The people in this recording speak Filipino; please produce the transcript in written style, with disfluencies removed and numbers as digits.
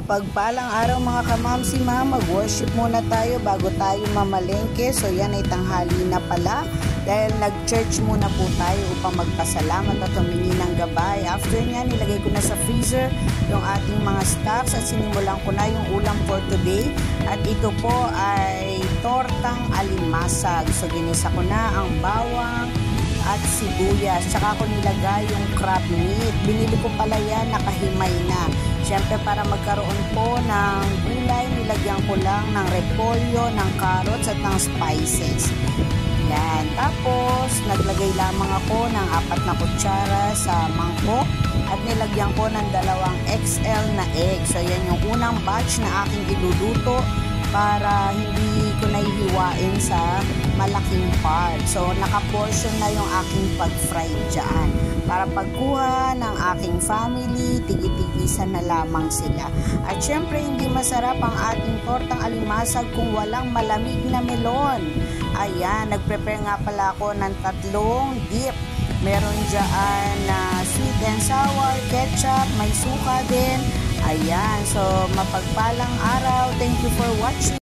Mapagpalang araw mga kamamsi ma'am, mag-worship muna tayo bago tayo mamalengke. So yan ay tanghali na pala dahil nag-church muna po tayo upang magpasalamat at humingi ng gabay. After nyan, nilagay ko na sa freezer yung ating mga stocks at sinimulan ko na yung ulam for today. At ito po ay tortang alimasag. So ginisa ko na ang bawang at sibuyas. Tsaka ko nilagay yung crab meat. Binili ko pala yan, nakahimay na. Siyempre para magkaroon po ng gulay, nilagyan ko lang ng repolyo, ng carrots at ng spices. Yan. Tapos, naglagay lamang ako ng 4 na kutsara sa mangkok at nilagyan ko ng 2 XL na egg. So, yan yung unang batch na aking iluluto para hindi ko nahihiwain sa malaking part. So, naka-portion na yung aking pag-fry dyan. Para pagkuha ng aking family, tigi-tigisan na lamang sila. At syempre, hindi masarap ang ating tortang alimasag kung walang malamig na melon. Ayan, nag-prepare nga pala ako ng 3 dip. Meron dyan na sweet and sour, ketchup, may suka din. Ayan, so mapagpalang araw. Thank you for watching.